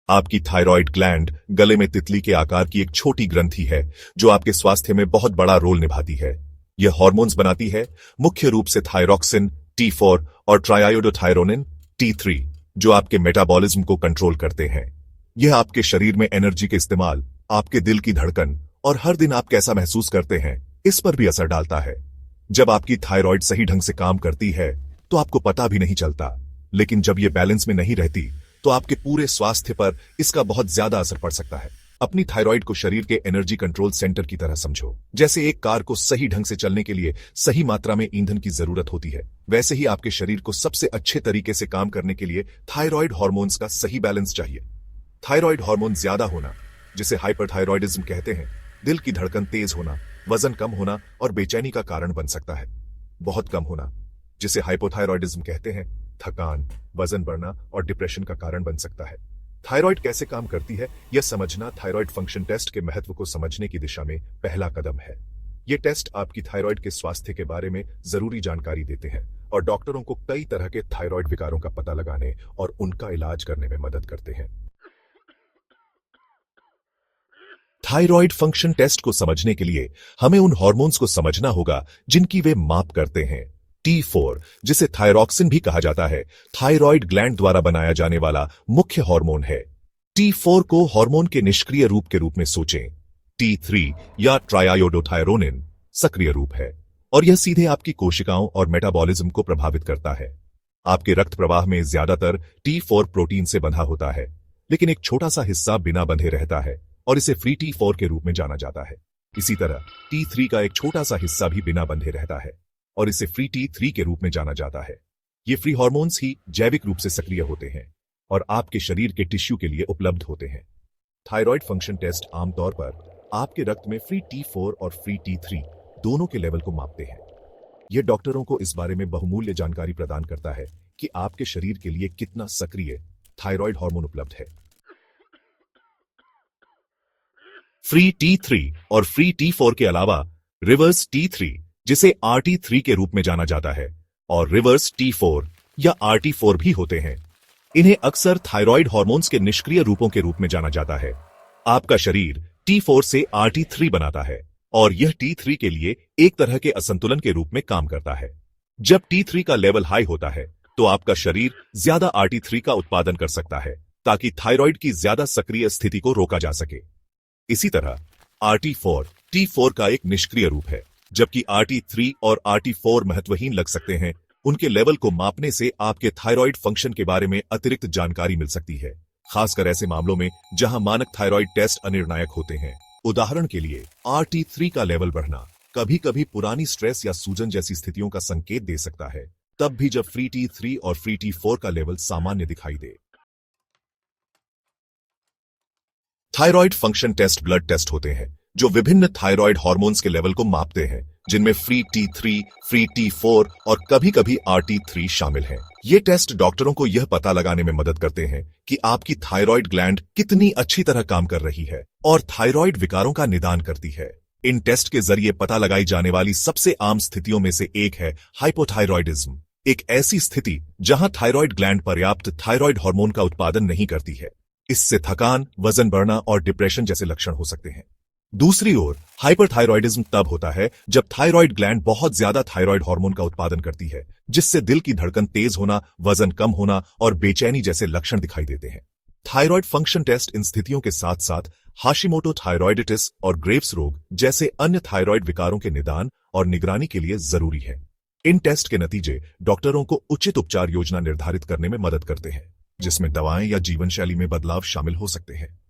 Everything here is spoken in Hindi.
आपकी थायराइड ग्लैंड गले में तितली के आकार की एक छोटी ग्रंथि है जो आपके स्वास्थ्य में बहुत बड़ा रोल निभाती है। यह हार्मोन्स बनाती है, मुख्य रूप से थायरॉक्सिन T4 और ट्राइआयोडोथायरोनिन T3, जो आपके मेटाबॉलिज्म को कंट्रोल करते हैं। यह आपके शरीर में एनर्जी के इस्तेमाल, आपके दिल की धड़कन और हर दिन आप कैसा महसूस करते हैं, इस पर भी असर डालता है। जब आपकी थायराइड सही ढंग से काम करती है तो आपको पता भी नहीं चलता, लेकिन जब यह बैलेंस में नहीं रहती तो आपके पूरे स्वास्थ्य पर इसका बहुत ज्यादा असर पड़ सकता है। अपनी थायराइड को शरीर के एनर्जी कंट्रोल सेंटर की तरह समझो। जैसे एक कार को सही ढंग से चलने के लिए सही मात्रा में ईंधन की जरूरत होती है, वैसे ही आपके शरीर को सबसे अच्छे तरीके से काम करने के लिए थायराइड हार्मोन्स का सही बैलेंस चाहिए। थायराइड हार्मोन ज्यादा होना, जिसे हाइपरथायरॉयडिज्म कहते हैं, दिल की धड़कन तेज होना, वजन कम होना और बेचैनी का कारण बन सकता है। बहुत कम होना, जिसे हाइपोथायरॉयडिज्म कहते हैं, थकान, वजन बढ़ना और डिप्रेशन का कारण बन सकता है। थायराइड कैसे काम करती है, यह समझना थायराइड फंक्शन टेस्ट के महत्व को समझने की दिशा में पहला कदम है। ये टेस्ट आपकी थायराइड के स्वास्थ्य के बारे में जरूरी जानकारी देते हैं और डॉक्टरों को कई तरह के थायराइड विकारों का पता लगाने और उनका इलाज करने में मदद करते हैं। थायराइड फंक्शन टेस्ट को समझने के लिए हमें उन हार्मोन्स को समझना होगा जिनकी वे माप करते हैं। T4, जिसे थायरॉक्सिन भी कहा जाता है, थायराइड ग्लैंड द्वारा बनाया जाने वाला मुख्य हार्मोन है। T4 को हार्मोन के निष्क्रिय रूप के रूप में सोचें। T3 या ट्राइआयोडोथायरोनिन सक्रिय रूप है और यह सीधे आपकी कोशिकाओं और मेटाबॉलिज्म को प्रभावित करता है। आपके रक्त प्रवाह में ज्यादातर T4 प्रोटीन से बंधा होता है, लेकिन एक छोटा सा हिस्सा बिना बंधे रहता है और इसे फ्री T4 के रूप में जाना जाता है। इसी तरह T3 का एक छोटा सा हिस्सा भी बिना बंधे रहता है और इसे फ्री T3 के रूप में जाना जाता है। ये फ्री हार्मोन्स ही जैविक रूप से सक्रिय होते हैं और आपके शरीर के टिश्यू के लिए उपलब्ध होते हैं। थायराइड फंक्शन टेस्ट आमतौर पर आपके रक्त में फ्री T4 और फ्री T3 दोनों के लेवल को मापते हैं। यह डॉक्टरों को इस बारे में बहुमूल्य जानकारी प्रदान करता है कि आपके शरीर के लिए कितना सक्रिय थायराइड हार्मोन उपलब्ध है। फ्री T3 और फ्री T4 के अलावा रिवर्स T3, जिसे RT3 के रूप में जाना जाता है, और रिवर्स T4 या RT4 भी होते हैं। इन्हें अक्सर थायराइड हार्मोन्स के निष्क्रिय रूपों के रूप में जाना जाता है। आपका शरीर T4 से RT3 बनाता है और यह T3 के लिए एक तरह के असंतुलन के रूप में काम करता है। जब T3 का लेवल हाई होता है तो आपका शरीर ज्यादा RT3 का उत्पादन कर सकता है ताकि थायराइड की ज्यादा सक्रिय स्थिति को रोका जा सके। इसी तरह RT4 T4 का एक निष्क्रिय रूप है, जबकि RT3 और RT4 महत्वहीन लग सकते हैं। उनके लेवल को मापने से आपके थायराइड फंक्शन के बारे में अतिरिक्त जानकारी मिल सकती है, खासकर ऐसे मामलों में जहां मानक थायराइड टेस्ट अनिर्णायक होते हैं। उदाहरण के लिए RT3 का लेवल बढ़ना कभी कभी पुरानी स्ट्रेस या सूजन जैसी स्थितियों का संकेत दे सकता है, तब भी जब फ्री T3 और फ्री T4 का लेवल सामान्य दिखाई दे। Thyroid function test blood test होते हैं जो विभिन्न थायराइड हार्मोन्स के लेवल को मापते हैं, जिनमें फ्री T3, फ्री T4 और कभी-कभी RT3 शामिल हैं। ये टेस्ट डॉक्टरों को यह पता लगाने में मदद करते हैं कि आपकी थायराइड ग्लैंड कितनी अच्छी तरह काम कर रही है और थायराइड विकारों का निदान करती है। इन टेस्ट के जरिए पता लगाई जाने वाली सबसे आम स्थितियों में से एक है हाइपोथायरॉयडिज्म, एक ऐसी स्थिति जहां थायराइड ग्लैंड पर्याप्त थायराइड हार्मोन का उत्पादन नहीं करती है। इससे थकान, वजन बढ़ना और डिप्रेशन जैसे लक्षण हो सकते हैं। दूसरी ओर हाइपरथायरॉयडिज्म तब होता है जब थायराइड ग्लैंड बहुत ज्यादा थायराइड हार्मोन का उत्पादन करती है, जिससे दिल की धड़कन तेज होना, वजन कम होना और बेचैनी जैसे लक्षण दिखाई देते हैं। थायराइड फंक्शन टेस्ट इन स्थितियों के साथ साथ हाशिमोटो थायराइडिटिस और ग्रेव्स रोग जैसे अन्य थायराइड विकारों के निदान और निगरानी के लिए जरूरी है। इन टेस्ट के नतीजे डॉक्टरों को उचित उपचार योजना निर्धारित करने में मदद करते हैं, जिसमें दवाएं या जीवन शैली में बदलाव शामिल हो सकते हैं।